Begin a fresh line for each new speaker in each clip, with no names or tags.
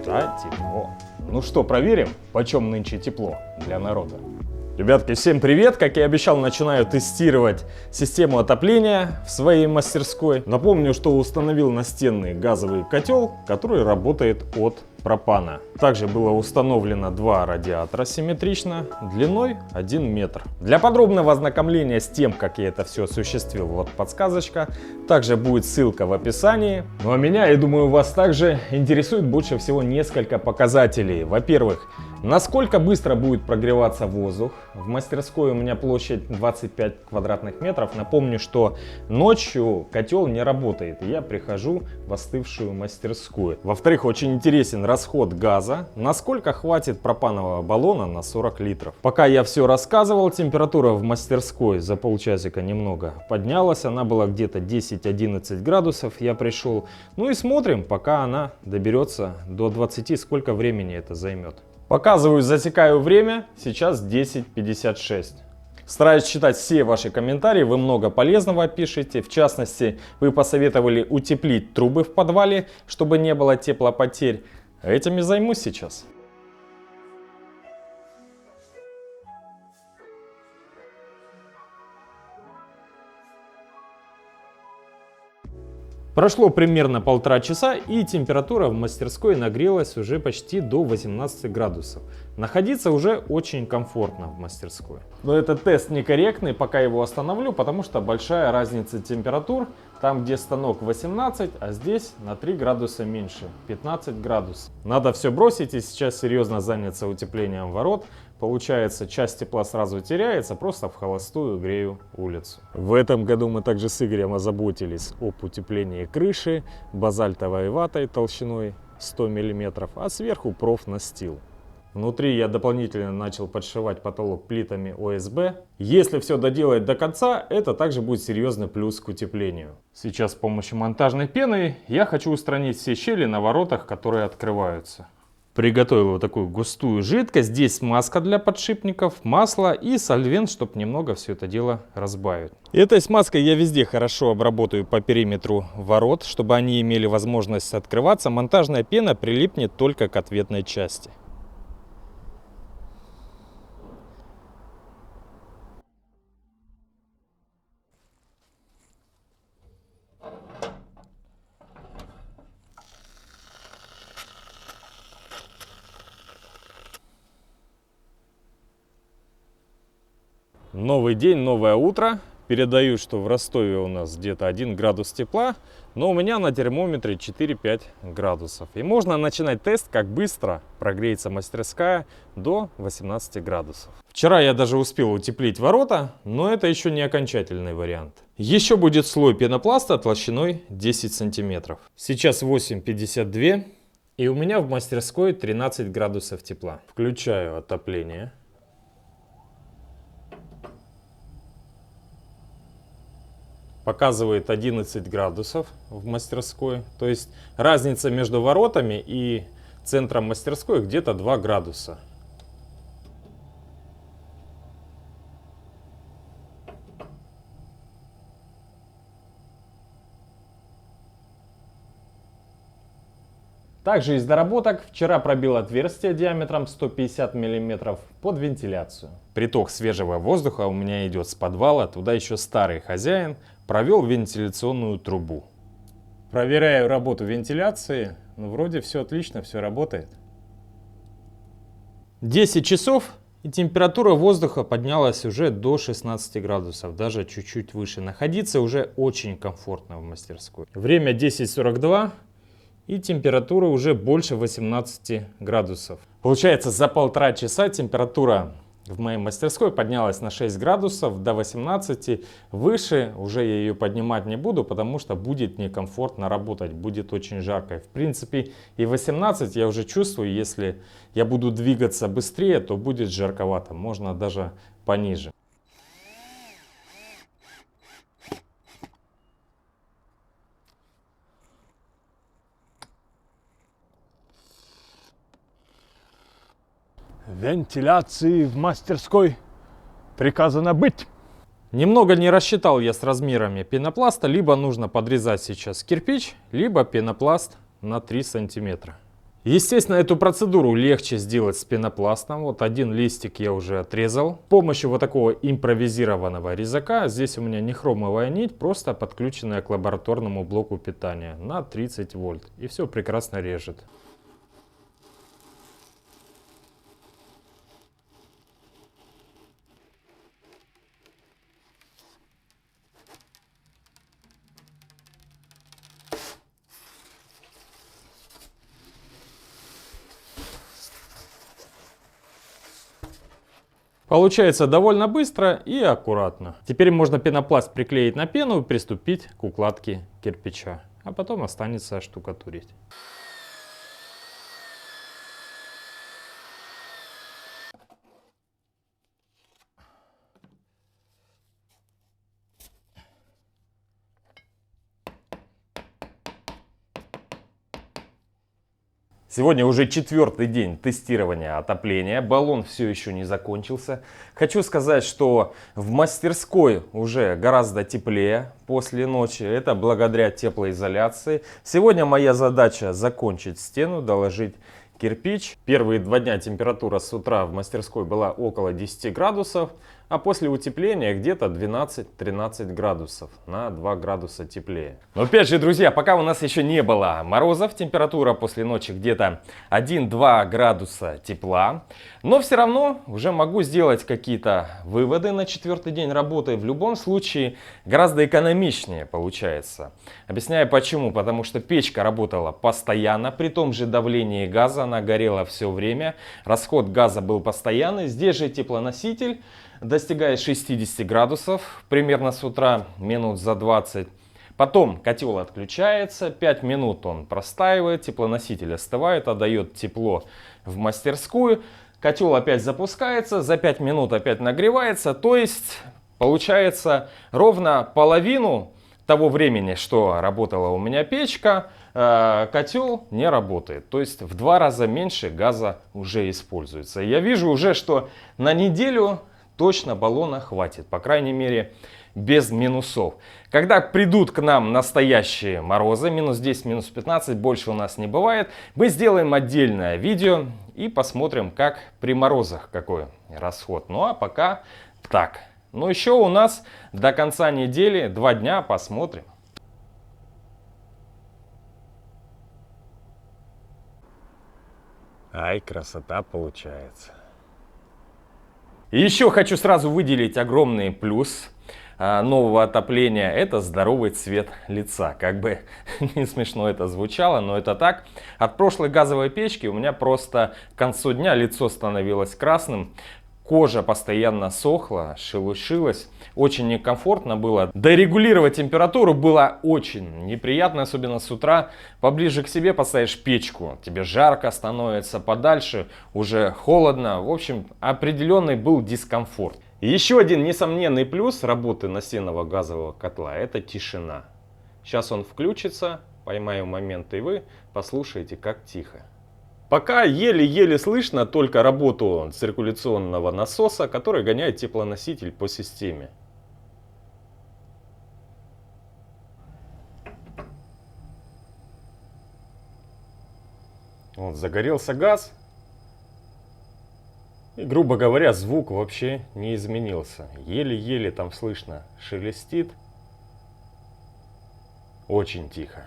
а тепло. Ну что, проверим, почем нынче тепло для народа. Ребятки, всем привет! Как я и обещал, начинаю тестировать систему отопления в своей мастерской. Напомню, что установил настенный газовый котел, который работает от пропана. Также было установлено два радиатора симметрично, длиной 1 метр. Для подробного ознакомления с тем, как я это все осуществил, вот подсказочка. Также будет ссылка в описании. Ну а меня, я думаю, вас также интересует больше всего несколько показателей. Во-первых, насколько быстро будет прогреваться воздух. В мастерской у меня площадь 25 квадратных метров. Напомню, что ночью котел не работает, и я прихожу в остывшую мастерскую. Во-вторых, очень интересен расход газа. Насколько хватит пропанового баллона на 40 литров. Пока я все рассказывал, температура в мастерской за полчасика немного поднялась. Она была где-то 10-11 градусов. Я пришел. Ну и смотрим, пока она доберется до 20, сколько времени это займет. Показываю, засекаю время, сейчас 10:56. Стараюсь читать все ваши комментарии, вы много полезного пишете. В частности, вы посоветовали утеплить трубы в подвале, чтобы не было теплопотерь. Этим и займусь сейчас. Прошло примерно 1,5 часа, и температура в мастерской нагрелась уже почти до 18 градусов. Находиться уже очень комфортно в мастерской. Но этот тест некорректный, пока его остановлю, потому что большая разница температур. Там, где станок 18, а здесь на 3 градуса меньше, 15 градусов. Надо все бросить и сейчас серьезно заняться утеплением ворот. Получается, часть тепла сразу теряется, просто в холостую грею улицу. В этом году мы также с Игорем озаботились об утеплении крыши базальтовой ватой толщиной 100 мм, а сверху профнастил. Внутри я дополнительно начал подшивать потолок плитами ОСБ. Если все доделать до конца, это также будет серьезный плюс к утеплению. Сейчас с помощью монтажной пены я хочу устранить все щели на воротах, которые открываются. Приготовил вот такую густую жидкость. Здесь смазка для подшипников, масло и сольвент, чтобы немного все это дело разбавить. Этой смазкой я везде хорошо обработаю по периметру ворот, чтобы они имели возможность открываться. Монтажная пена прилипнет только к ответной части. Новый день, новое утро. Передаю, что в Ростове у нас где-то 1 градус тепла, но у меня на термометре 4-5 градусов. И можно начинать тест, как быстро прогреется мастерская до 18 градусов. Вчера я даже успел утеплить ворота, но это еще не окончательный вариант. Еще будет слой пенопласта толщиной 10 сантиметров. Сейчас 8:52, и у меня в мастерской 13 градусов тепла. Включаю отопление. Показывает 11 градусов в мастерской. То есть разница между воротами и центром мастерской где-то 2 градуса. Также из доработок вчера пробил отверстие диаметром 150 мм под вентиляцию. Приток свежего воздуха у меня идет с подвала, туда еще старый хозяин провел вентиляционную трубу. Проверяю работу вентиляции, ну вроде все отлично, все работает. 10 часов и температура воздуха поднялась уже до 16 градусов, даже чуть-чуть выше. Находиться уже очень комфортно в мастерской. Время 10:42. И температура уже больше 18 градусов. Получается, за 1,5 часа температура в моей мастерской поднялась на 6 градусов до 18. Выше уже я ее поднимать не буду, потому что будет некомфортно работать, будет очень жарко. В принципе, и 18 я уже чувствую, если я буду двигаться быстрее, то будет жарковато. Можно даже пониже.
Вентиляции в мастерской приказано быть.
Немного не рассчитал я с размерами пенопласта. Либо нужно подрезать сейчас кирпич, либо пенопласт на 3 сантиметра. Естественно, эту процедуру легче сделать с пенопластом. Вот один листик я уже отрезал. С помощью вот такого импровизированного резака, здесь у меня не хромовая нить, просто подключенная к лабораторному блоку питания на 30 вольт. И все прекрасно режет. Получается довольно быстро и аккуратно. Теперь можно пенопласт приклеить на пену и приступить к укладке кирпича. А потом останется штукатурить. Сегодня уже 4-й день тестирования отопления. Баллон все еще не закончился. Хочу сказать, что в мастерской уже гораздо теплее после ночи. Это благодаря теплоизоляции. Сегодня моя задача закончить стену, доложить кирпич. Первые 2 дня температура с утра в мастерской была около 10 градусов. А после утепления где-то 12-13 градусов, на 2 градуса теплее. Но опять же, друзья, пока у нас еще не было морозов, температура после ночи где-то 1-2 градуса тепла. Но все равно уже могу сделать какие-то выводы на 4-й день работы. В любом случае гораздо экономичнее получается. Объясняю почему. Потому что печка работала постоянно, при том же давлении газа, она горела все время. Расход газа был постоянный. Здесь же теплоноситель достигает 60 градусов примерно с утра, минут за 20. Потом котел отключается, 5 минут он простаивает, теплоноситель остывает, отдает тепло в мастерскую. Котел опять запускается, за 5 минут опять нагревается. То есть получается ровно половину того времени, что работала у меня печка, котел не работает. То есть в 2 раза меньше газа уже используется. Я вижу уже, что на неделю точно баллона хватит, по крайней мере, без минусов. Когда придут к нам настоящие морозы, минус 10, минус 15, больше у нас не бывает, мы сделаем отдельное видео и посмотрим, как при морозах какой расход. Ну а пока так. Но еще у нас до конца недели 2 дня, посмотрим. Ай, красота получается. И еще хочу сразу выделить огромный плюс нового отопления. Это здоровый цвет лица. Как бы не смешно это звучало, но это так. От прошлой газовой печки у меня просто к концу дня лицо становилось красным. Кожа постоянно сохла, шелушилась. Очень некомфортно было. Да и регулировать температуру было очень неприятно, особенно с утра. Поближе к себе поставишь печку, тебе жарко становится, подальше уже холодно. В общем, определенный был дискомфорт. И еще один несомненный плюс работы настенного газового котла — это тишина. Сейчас он включится, поймаю момент, и вы послушаете, как тихо. Пока еле-еле слышно только работу циркуляционного насоса, который гоняет теплоноситель по системе. Вот загорелся газ. И, грубо говоря, звук вообще не изменился. Еле-еле там слышно шелестит. Очень тихо.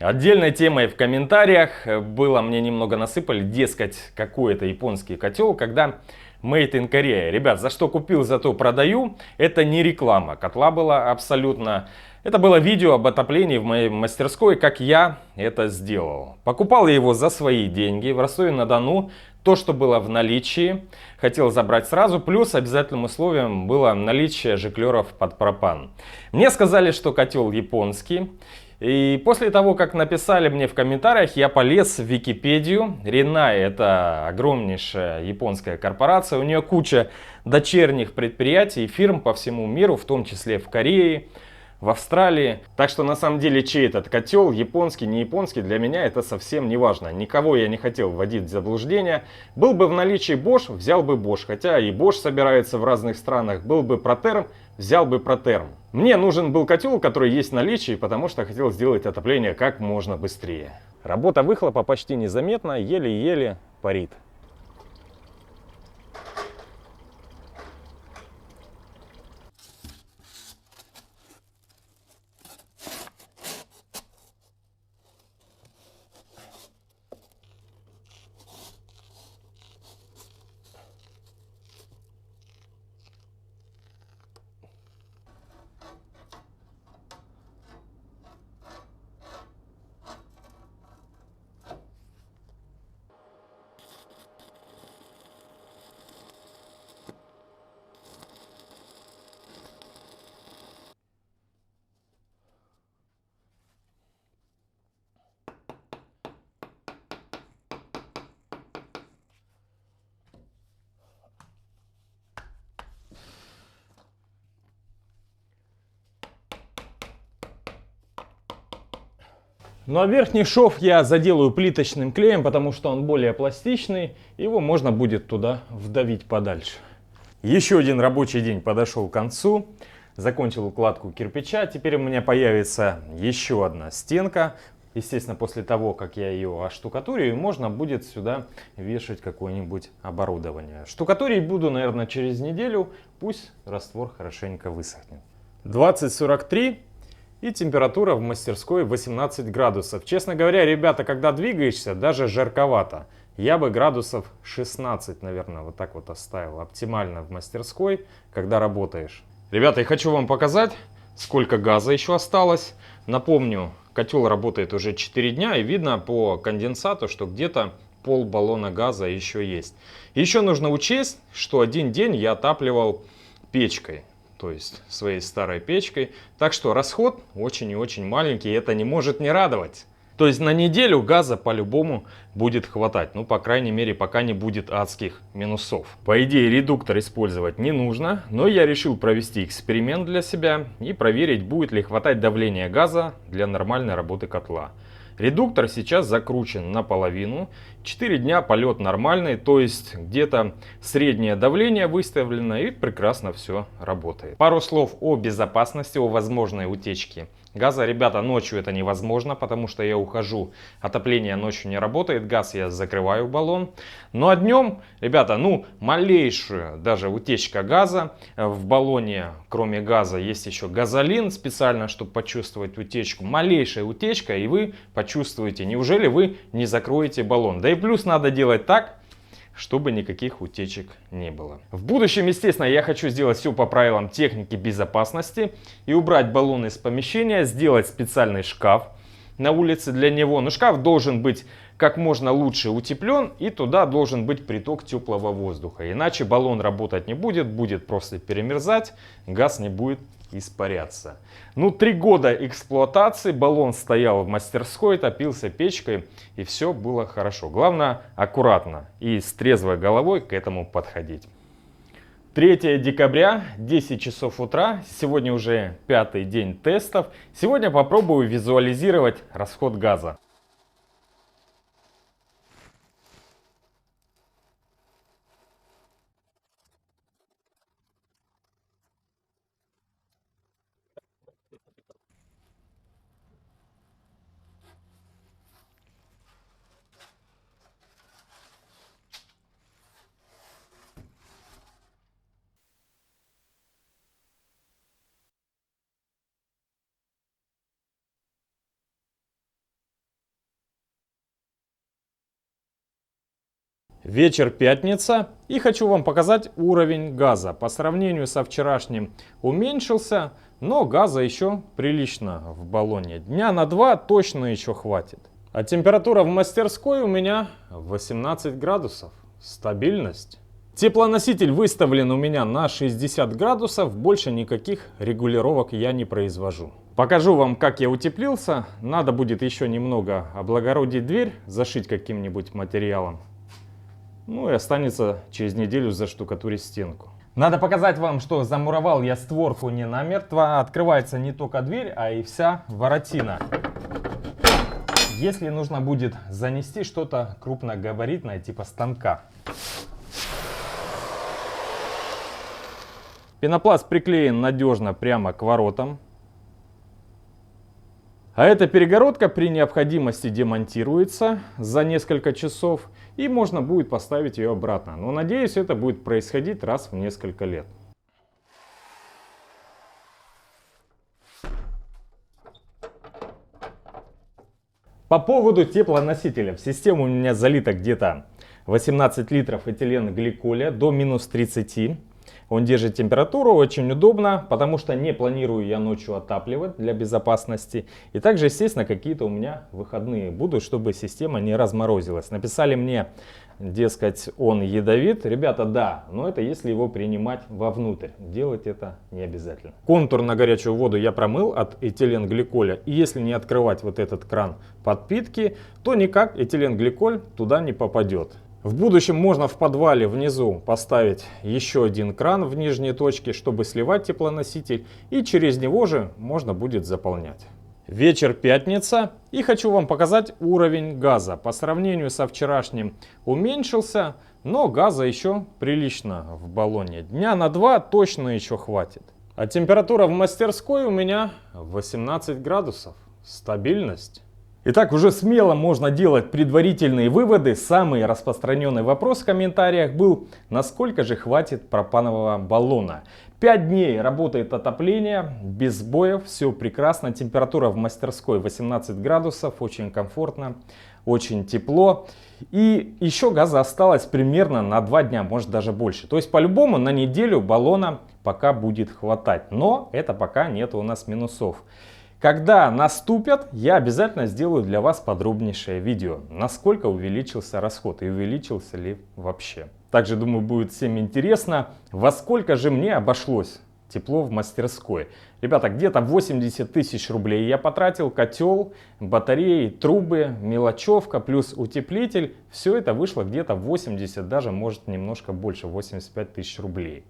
Отдельной темой в комментариях было, мне немного насыпали, дескать, какой это японский котел, когда Made in Korea. Ребят, за что купил, зато продаю. Это не реклама котла была абсолютно. Это было видео об отоплении в моей мастерской, как я это сделал. Покупал я его за свои деньги в Ростове-на-Дону. То, что было в наличии, хотел забрать сразу. Плюс обязательным условием было наличие жиклеров под пропан. Мне сказали, что котел японский. И после того, как написали мне в комментариях, я полез в Википедию. Ринай — это огромнейшая японская корпорация. У нее куча дочерних предприятий и фирм по всему миру, в том числе в Корее, в Австралии. Так что на самом деле, чей этот котел, японский, не японский, для меня это совсем не важно. Никого я не хотел вводить в заблуждение. Был бы в наличии Bosch, взял бы Bosch. Хотя и Bosch собирается в разных странах. Был бы Proterm, взял бы Proterm. Мне нужен был котел, который есть в наличии, потому что хотел сделать отопление как можно быстрее. Работа выхлопа почти незаметна, еле-еле парит. Ну а верхний шов я заделаю плиточным клеем, потому что он более пластичный, его можно будет туда вдавить подальше. Еще один рабочий день подошел к концу. Закончил укладку кирпича. Теперь у меня появится еще одна стенка. Естественно, после того, как я ее оштукатурю, можно будет сюда вешать какое-нибудь оборудование. Штукатурить буду, наверное, через неделю. Пусть раствор хорошенько высохнет. 20:43. И температура в мастерской 18 градусов. Честно говоря, ребята, когда двигаешься, даже жарковато. Я бы градусов 16, наверное, вот так вот оставил. Оптимально в мастерской, когда работаешь. Ребята, я хочу вам показать, сколько газа еще осталось. Напомню, котел работает уже 4 дня, и видно по конденсату, что где-то пол баллона газа еще есть. Еще нужно учесть, что один день я отапливал печкой. То есть своей старой печкой. Так что расход очень и очень маленький, и это не может не радовать. То есть на неделю газа по-любому будет хватать. Ну, по крайней мере, пока не будет адских минусов. По идее, редуктор использовать не нужно, но я решил провести эксперимент для себя и проверить, будет ли хватать давления газа для нормальной работы котла. Редуктор сейчас закручен наполовину. 4 дня полет нормальный, то есть где-то среднее давление выставлено и прекрасно все работает. Пару слов о безопасности, о возможной утечке газа. Ребята, ночью это невозможно, потому что я ухожу. Отопление ночью не работает, газ я закрываю баллон. Ну а днем, ребята, малейшая даже утечка газа. В баллоне, кроме газа, есть еще газолин специально, чтобы почувствовать утечку. Малейшая утечка, и вы почувствуете, неужели вы не закроете баллон. Да и плюс надо делать так, чтобы никаких утечек не было. В будущем, естественно, я хочу сделать все по правилам техники безопасности и убрать баллон из помещения, сделать специальный шкаф на улице для него. Но шкаф должен быть как можно лучше утеплен, и туда должен быть приток теплого воздуха. Иначе баллон работать не будет, будет просто перемерзать, газ не будет испаряться. 3 года эксплуатации, баллон стоял в мастерской, топился печкой, и все было хорошо. Главное, аккуратно и с трезвой головой к этому подходить. 3 декабря, 10 часов утра, сегодня уже 5-й день тестов. Сегодня попробую визуализировать расход газа. Вечер пятница, и хочу вам показать уровень газа. По сравнению со вчерашним уменьшился, но газа еще прилично в баллоне. Дня на 2 точно еще хватит. А температура в мастерской у меня 18 градусов. Стабильность. Теплоноситель выставлен у меня на 60 градусов, больше никаких регулировок я не произвожу. Покажу вам, как я утеплился. Надо будет еще немного облагородить дверь, зашить каким-нибудь материалом. И останется через неделю заштукатурить стенку. Надо показать вам, что замуровал я створку не намертво. Открывается не только дверь, а и вся воротина. Если нужно будет занести что-то крупногабаритное, типа станка. Пенопласт приклеен надежно прямо к воротам. А эта перегородка при необходимости демонтируется за несколько часов, и можно будет поставить ее обратно. Но надеюсь, это будет происходить раз в несколько лет. По поводу теплоносителя. В систему у меня залито где-то 18 литров этиленгликоля до минус 30. Он держит температуру, очень удобно, потому что не планирую я ночью отапливать для безопасности. И также, естественно, какие-то у меня выходные будут, чтобы система не разморозилась. Написали мне, дескать, он ядовит. Ребята, да, но это если его принимать вовнутрь. Делать это не обязательно. Контур на горячую воду я промыл от этиленгликоля. И если не открывать вот этот кран подпитки, то никак этиленгликоль туда не попадет. В будущем можно в подвале внизу поставить еще один кран в нижней точке, чтобы сливать теплоноситель, и через него же можно будет заполнять. Вечер пятница, и хочу вам показать уровень газа. По сравнению со вчерашним уменьшился, но газа еще прилично в баллоне. Дня на 2 точно еще хватит. А температура в мастерской у меня 18 градусов. Стабильность. Итак, уже смело можно делать предварительные выводы. Самый распространенный вопрос в комментариях был, насколько же хватит пропанового баллона. 5 дней работает отопление, без сбоев, все прекрасно. Температура в мастерской 18 градусов, очень комфортно, очень тепло. И еще газа осталось примерно на 2 дня, может даже больше. То есть по-любому на неделю баллона пока будет хватать. Но это пока нет у нас минусов. Когда наступят, я обязательно сделаю для вас подробнейшее видео, насколько увеличился расход и увеличился ли вообще. Также, думаю, будет всем интересно, во сколько же мне обошлось тепло в мастерской. Ребята, где-то 80 тысяч рублей я потратил, котел, батареи, трубы, мелочевка плюс утеплитель. Все это вышло где-то 80, даже может немножко больше, 85 тысяч рублей.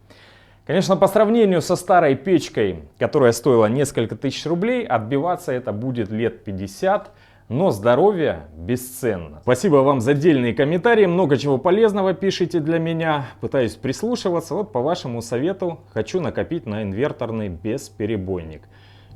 Конечно, по сравнению со старой печкой, которая стоила несколько тысяч рублей, отбиваться это будет лет 50, но здоровье бесценно. Спасибо вам за дельные комментарии, много чего полезного пишите для меня, пытаюсь прислушиваться. Вот по вашему совету хочу накопить на инверторный бесперебойник.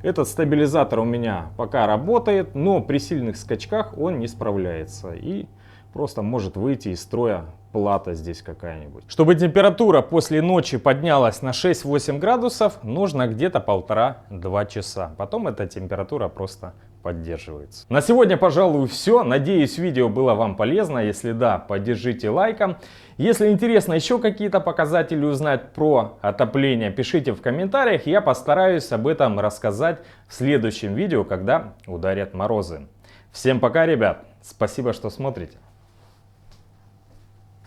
Этот стабилизатор у меня пока работает, но при сильных скачках он не справляется и просто может выйти из строя плата здесь какая-нибудь. Чтобы температура после ночи поднялась на 6-8 градусов, нужно где-то 1,5-2 часа. Потом эта температура просто поддерживается. На сегодня, пожалуй, все. Надеюсь, видео было вам полезно. Если да, поддержите лайком. Если интересно еще какие-то показатели узнать про отопление, пишите в комментариях. Я постараюсь об этом рассказать в следующем видео, когда ударят морозы. Всем пока, ребят. Спасибо, что смотрите.